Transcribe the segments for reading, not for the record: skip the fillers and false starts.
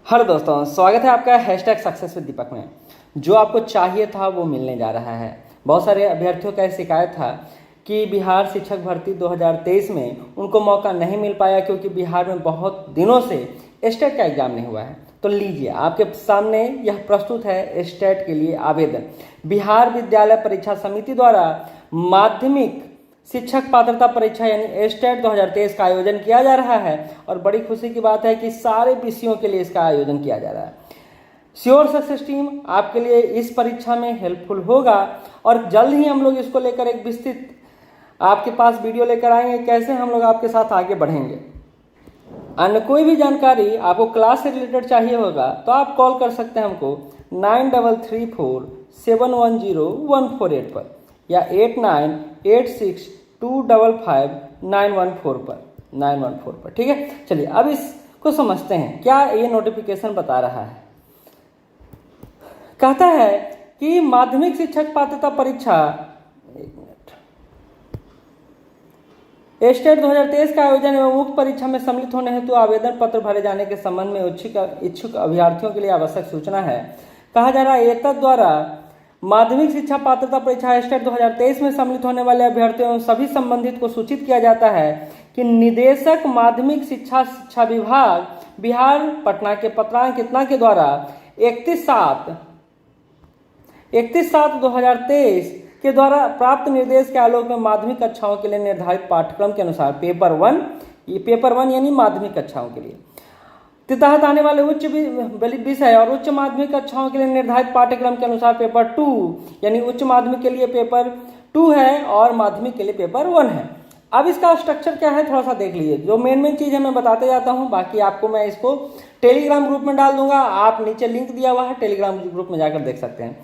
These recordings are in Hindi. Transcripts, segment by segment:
हेलो दोस्तों, स्वागत है आपका हैशटैग सक्सेस विद दीपक में। जो आपको चाहिए था वो मिलने जा रहा है। बहुत सारे अभ्यर्थियों का शिकायत था कि बिहार शिक्षक भर्ती 2023 में उनको मौका नहीं मिल पाया क्योंकि बिहार में बहुत दिनों से स्टेट का एग्जाम नहीं हुआ है। तो लीजिए, आपके सामने यह प्रस्तुत है स्टेट के लिए आवेदन। बिहार विद्यालय परीक्षा समिति द्वारा माध्यमिक शिक्षक पात्रता परीक्षा यानी स्टेट 2023 का आयोजन किया जा रहा है और बड़ी खुशी की बात है कि सारे विषयों के लिए इसका आयोजन किया जा रहा है। श्योर सक्सेस टीम आपके लिए इस परीक्षा में हेल्पफुल होगा और जल्द ही हम लोग इसको लेकर एक विस्तृत आपके पास वीडियो लेकर आएंगे, कैसे हम लोग आपके साथ आगे बढ़ेंगे। अन्य कोई भी जानकारी आपको क्लास से रिलेटेड चाहिए होगा तो आप कॉल कर सकते हैं हमको 9334710148 पर या 8986255914 पर। ठीक है, चलिए अब इसको समझते हैं। क्या ये नोटिफिकेशन बता रहा है? कहता है कि माध्यमिक शिक्षक पात्रता परीक्षा स्टेट 2023 का आयोजन एवं उक्त परीक्षा में सम्मिलित होने हेतु आवेदन पत्र भरे जाने के संबंध में इच्छुक अभ्यर्थियों के लिए आवश्यक सूचना है। कहा जा रहा है एतद द्वारा माध्यमिक शिक्षा पात्रता परीक्षा स्टेट 2023 में सम्मिलित होने वाले अभ्यर्थियों एवं सभी संबंधित को सूचित किया जाता है कि निदेशक माध्यमिक शिक्षा विभाग बिहार पटना के पत्रांक कितना के द्वारा 31/7/2023 के द्वारा प्राप्त निर्देश के आलोक में माध्यमिक कक्षाओं के लिए निर्धारित पाठ्यक्रम के अनुसार पेपर वन यानी माध्यमिक कक्षाओं के लिए तहत आने वाले उच्च विषय और उच्च माध्यमिक कक्षाओं के लिए निर्धारित पाठ्यक्रम के अनुसार पेपर 2 यानी उच्च माध्यमिक के लिए पेपर 2 है और माध्यमिक के लिए पेपर 1 है। अब इसका स्ट्रक्चर क्या है थोड़ा सा देख लीजिए। जो मेन चीज है मैं बताते जाता हूं, बाकी आपको मैं इसको टेलीग्राम ग्रुप में डाल दूंगा। आप नीचे लिंक दिया हुआ है, टेलीग्राम ग्रुप में जाकर देख सकते हैं।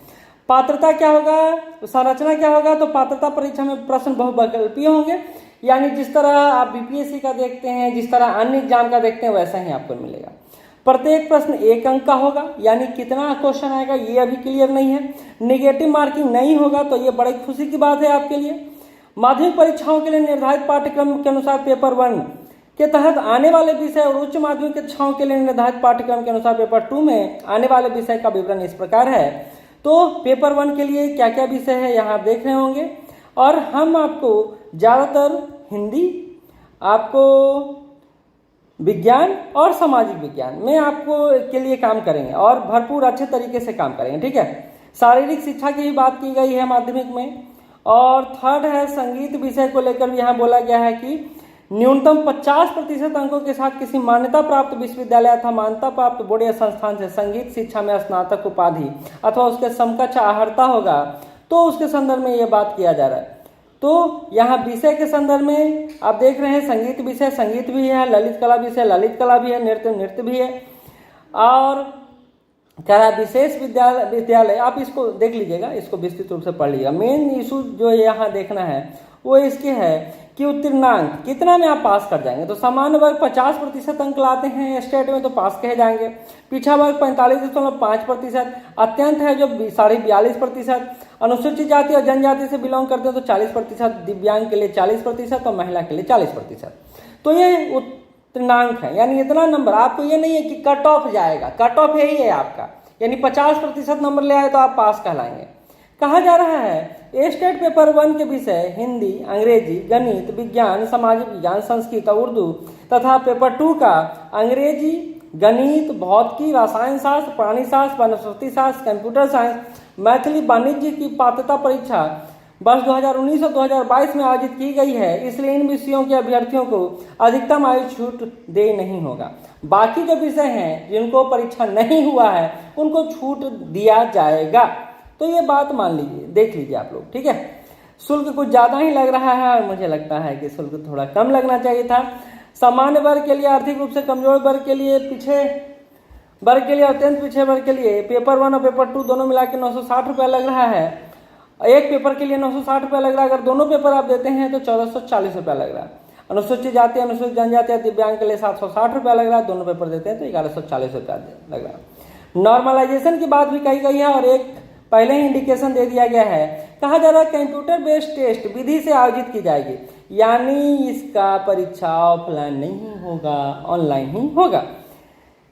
पात्रता क्या होगा, संरचना क्या होगा, तो पात्रता परीक्षा में प्रश्न बहुविकल्पीय होंगे, यानी जिस तरह आप बीपीएससी का देखते हैं, जिस तरह अन्य एग्जाम का देखते हैं वैसा ही आपको मिलेगा। प्रत्येक प्रश्न 1 अंक का होगा, यानी कितना क्वेश्चन आएगा ये अभी क्लियर नहीं है। नेगेटिव मार्किंग नहीं होगा, तो ये बड़ी खुशी की बात है आपके लिए। माध्यमिक परीक्षाओं के लिए निर्धारित पाठ्यक्रम के अनुसार पेपर 1 के तहत आने वाले विषय और उच्च माध्यमिक कक्षाओं के लिए निर्धारित पाठ्यक्रम के अनुसार पेपर 2 में आने वाले विषय का विवरण इस प्रकार है। तो पेपर 1 के लिए क्या क्या विषय है यहाँ आप देख रहे होंगे, और हम आपको ज़्यादातर हिंदी, आपको विज्ञान और सामाजिक विज्ञान में आपको के लिए काम करेंगे और भरपूर अच्छे तरीके से काम करेंगे। ठीक है, शारीरिक शिक्षा की भी बात की गई है माध्यमिक में। और थर्ड है संगीत विषय को लेकर यहाँ बोला गया है कि न्यूनतम 50% अंकों के साथ किसी मान्यता प्राप्त विश्वविद्यालय अथवा मान्यता प्राप्त बोर्ड या संस्थान से संगीत शिक्षा में स्नातक उपाधि अथवा उसके समकक्ष अर्हता होगा, तो उसके संदर्भ में ये बात किया जा रहा है। तो यहाँ विषय के संदर्भ में आप देख रहे हैं संगीत विषय संगीत भी है, ललित कला विषय ललित कला भी है, नृत्य भी है, और कह रहा विशेष विद्यालय आप इसको देख लीजिएगा, इसको विस्तृत रूप से पढ़ लीजिएगा। मेन इशू जो यहाँ देखना है वो इसके है कि उत्तीर्णांक कितना में आप पास कर जाएंगे। तो सामान्य वर्ग 50% अंक लाते हैं स्टेट में तो पास कहे जाएंगे। पिछड़ा वर्ग 45.5%, अत्यंत है जो 42.5%, अनुसूचित जाति और जनजाति से बिलोंग करते हैं तो 40%, दिव्यांग के लिए 40% और महिला के लिए 40%। तो ये उत्तीर्णांक है, यानी इतना नंबर। आपको ये नहीं है कि कट ऑफ जाएगा, कट ऑफ यही है आपका, यानी 50% नंबर ले आए तो आप पास कहलाएंगे। कहा जा रहा है स्टेट पेपर 1 के विषय हिंदी, अंग्रेजी, गणित, विज्ञान, सामाजिक विज्ञान, संस्कृत, उर्दू तथा पेपर 2 का अंग्रेजी, गणित, भौतिकी, रसायन शास्त्र, प्राणी शास्त्र, वनस्पति शास्त्र, कंप्यूटर साइंस, मैथिली, वाणिज्य की पात्रता परीक्षा वर्ष 2019 और 2022 में आयोजित की गई है। इसलिए इन विषयों के अभ्यर्थियों को अधिकतम आयु छूट दे नहीं होगा। बाकी जो विषय हैं जिनको परीक्षा नहीं हुआ है उनको छूट दिया जाएगा। तो ये बात मान लीजिए, देख लीजिए आप लोग। ठीक है, शुल्क कुछ ज़्यादा ही लग रहा है और मुझे लगता है कि शुल्क थोड़ा कम लगना चाहिए था। सामान्य वर्ग के लिए, आर्थिक रूप से कमजोर वर्ग के लिए, पिछड़े वर्ग के लिए, अत्यंत पिछड़े वर्ग के लिए पेपर 1 और पेपर 2 दोनों मिला के 960 रुपया लग रहा है। एक पेपर के लिए 960 रुपया लग रहा है। अगर दोनों पेपर आप देते हैं तो 1440 रुपया लग रहा है। अनुसूचित जाति, अनुसूचित जनजाति, दिव्यांग के लिए 760 रुपया लग रहा है। दोनों पेपर देते हैं तो 1140 रुपया लग रहा है। नॉर्मलाइजेशन की बात भी कही गई है और एक पहले ही इंडिकेशन दे दिया गया है। कहा जा रहा है कंप्यूटर बेस्ड टेस्ट विधि से आयोजित की जाएगी, यानी इसका परीक्षा ऑफलाइन नहीं होगा, ऑनलाइन ही होगा।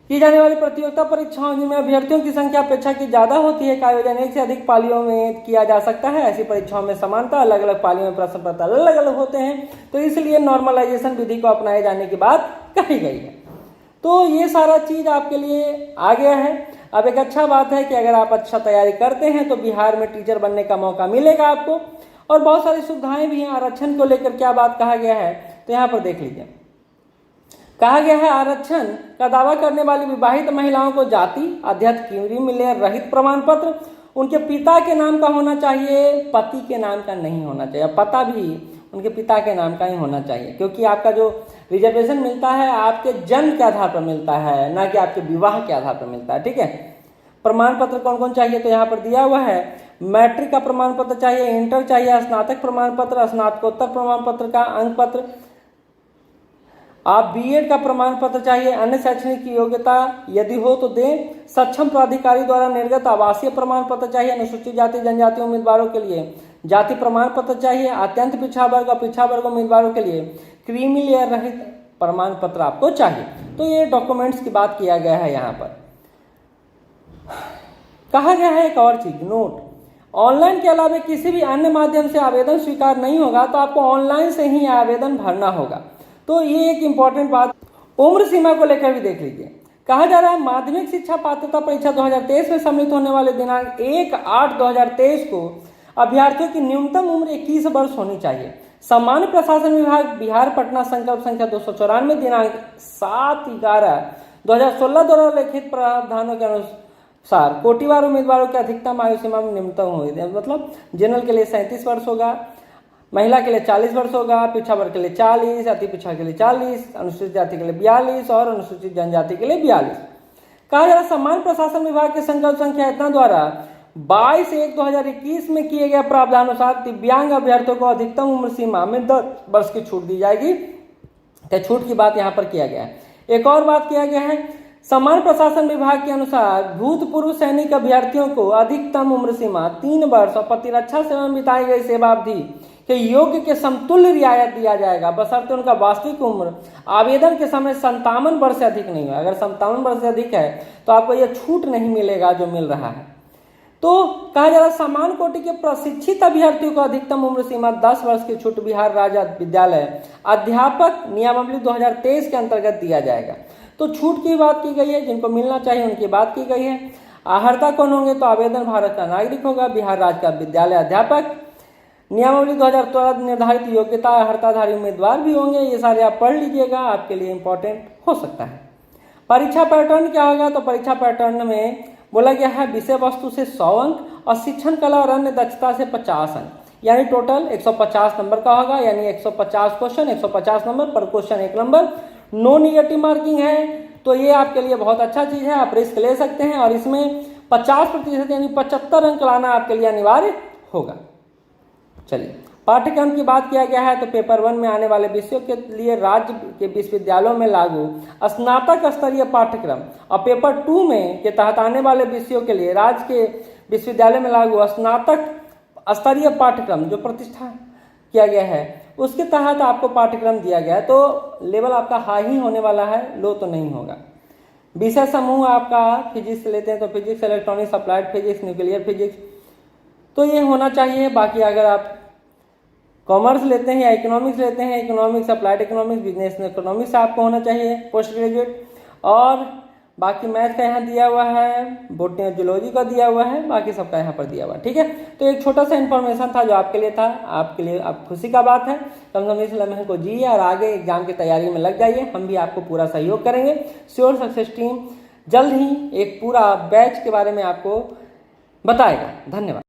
की जाने वाली प्रतियोगिता परीक्षाओं जिनमें अभ्यर्थियों की संख्या अपेक्षा की ज्यादा होती है का आयोजन एक से अधिक पालियों में किया जा सकता है। ऐसी परीक्षाओं में समानता अलग अलग पालियों में प्रश्न पत्र अलग अलग होते हैं, तो इसलिए नॉर्मलाइजेशन विधि को अपनाए जाने की बात कही गई है। तो ये सारा चीज आपके लिए आ गया है। अब एक अच्छा बात है कि अगर आप अच्छा तैयारी करते हैं तो बिहार में टीचर बनने का मौका मिलेगा आपको, और बहुत सारी सुविधाएं भी हैं। आरक्षण को लेकर क्या बात कहा गया है, तो यहाँ पर देख लीजिए। कहा गया है आरक्षण का दावा करने वाली विवाहित महिलाओं को जाति, अध्यक्ष, क्रीमी लेयर रहित प्रमाण पत्र उनके पिता के नाम का होना चाहिए, पति के नाम का नहीं होना चाहिए। पता भी उनके पिता के नाम का ही होना चाहिए, क्योंकि आपका जो रिजर्वेशन मिलता है आपके जन्म के आधार पर मिलता है, ना कि आपके विवाह के आधार पर मिलता है। ठीक है। प्रमाण पत्र कौन कौन चाहिए, तो यहाँ पर दिया हुआ है। मैट्रिक का प्रमाण पत्र चाहिए, इंटर चाहिए, स्नातक प्रमाण पत्र, स्नातकोत्तर प्रमाण पत्र का अंक पत्र, आप बीएड का प्रमाण पत्र चाहिए, अन्य शैक्षणिक योग्यता यदि हो तो दें, सक्षम प्राधिकारी द्वारा निर्गत आवासीय प्रमाण पत्र चाहिए, अनुसूचित जाति जनजाति उम्मीदवारों के लिए जाति प्रमाण पत्र चाहिए, अत्यंत पिछड़ा वर्ग और पिछड़ा वर्ग उम्मीदवारों के लिए क्रीमी लेयर रहित प्रमाण पत्र आपको चाहिए। तो ये डॉक्यूमेंट्स की बात किया गया है। यहाँ पर कहा गया है एक और चीज, नोट, ऑनलाइन के अलावा किसी भी अन्य माध्यम से आवेदन स्वीकार नहीं होगा, तो आपको ऑनलाइन से ही आवेदन भरना होगा। तो ये एक इंपॉर्टेंट बात। उम्र सीमा को लेकर भी देख लीजिए। कहा जा रहा है माध्यमिक शिक्षा पात्रता परीक्षा 2023 में सम्मिलित होने वाले दिनांक 1/8/2023 को अभ्यर्थियों की न्यूनतम उम्र 21 वर्ष होनी चाहिए। सामान्य प्रशासन विभाग बिहार पटना संकल्प संख्या 294 दिनांक 7/11/2016 द्वारा लिखित प्रावधानों के अनुसार कोटिवार उम्मीदवारों की अधिकतम आयु सीमा में न्यूनतम हुई, मतलब जनरल के लिए 37 वर्ष होगा, महिला के लिए 40 वर्ष होगा, पिछड़ा वर्ग के लिए 40, अति पिछड़ा के लिए 40, अनुसूचित जाति के लिए 42 और अनुसूचित जनजाति के लिए 42। कहा जा रहा है सामान्य प्रशासन विभाग के संकल्प संख्या इतना द्वारा 22/1/2021 में किए गए प्रावधानुसार दिव्यांग अभ्यर्थियों को अधिकतम उम्र सीमा में 10 वर्ष की छूट दी जाएगी। तो छूट की बात यहाँ पर किया गया है। एक और बात किया गया है, सामान्य प्रशासन विभाग के अनुसार भूतपूर्व सैनिक अभ्यर्थियों को अधिकतम उम्र सीमा 3 वर्ष और प्रतिरक्षा सेवा में बिताई गई सेवावधि के योग्य के समतुल्य रियायत दिया जाएगा, बशर्ते उनका वास्तविक उम्र आवेदन के समय 57 वर्ष से अधिक नहीं है। अगर 57 वर्ष से अधिक है तो आपको यह छूट नहीं मिलेगा जो मिल रहा है। तो कहा जा रहा है समान कोटि के प्रशिक्षित अभ्यर्थियों को अधिकतम उम्र सीमा 10 वर्ष की छूट बिहार राज्य विद्यालय अध्यापक नियमावली 2023 के अंतर्गत दिया जाएगा। तो छूट की बात की गई है, जिनको मिलना चाहिए उनकी बात की गई है। आहर्ता कौन होंगे, तो आवेदन भारत का नागरिक होगा, बिहार राज्य का विद्यालय अध्यापक, नियमावली 2014 निर्धारित योग्यता आहर्ताधारी उम्मीदवार भी होंगे। ये सारे आप पढ़ लीजिएगा, आपके लिए इंपॉर्टेंट हो सकता है। परीक्षा पैटर्न क्या होगा, तो परीक्षा पैटर्न में बोला गया है विषय वस्तु से 100 अंक और शिक्षण कला और अन्य दक्षता से 50 अंक, यानी टोटल 150 नंबर का होगा, यानी 150 क्वेश्चन, 150 नंबर पर question 1 number. No negative marking है, तो ये आपके लिए बहुत अच्छा चीज है, आप रिस्क ले सकते हैं। और इसमें 50% यानी 75 अंक लाना आपके लिए अनिवार्य होगा। चलिए पाठ्यक्रम की बात किया गया है, तो पेपर 1 में आने वाले विषयों के लिए राज्य के विश्वविद्यालयों में लागू स्नातक स्तरीय पाठ्यक्रम और पेपर 2 में के तहत आने वाले विषयों के लिए राज्य के विश्वविद्यालय में लागू स्नातक स्तरीय पाठ्यक्रम जो प्रतिष्ठा किया गया है, उसके तहत आपको पाठ्यक्रम दिया गया है। तो लेवल आपका हाई ही होने वाला है, लो तो नहीं होगा। विषय समूह आपका फिजिक्स लेते हैं तो physics, electronics, applied physics, nuclear physics, तो ये होना चाहिए। बाकी अगर आप कॉमर्स लेते हैं या इकोनॉमिक्स लेते हैं, economics, applied economics, business economics आपको होना चाहिए पोस्ट ग्रेजुएट। और बाकी मैथ का यहाँ दिया हुआ है, बोटनी जूलॉजी का दिया हुआ है, बाकी सबका यहाँ पर दिया हुआ है। ठीक है, तो एक छोटा सा इन्फॉर्मेशन था जो आपके लिए था, आपके लिए आप खुशी का बात है। कम से कम इस लम्हे को जिए और आगे एग्जाम की तैयारी में लग जाइए, हम भी आपको पूरा सहयोग करेंगे। श्योर सक्सेस टीम जल्द ही एक पूरा बैच के बारे में आपको बताएगा। धन्यवाद।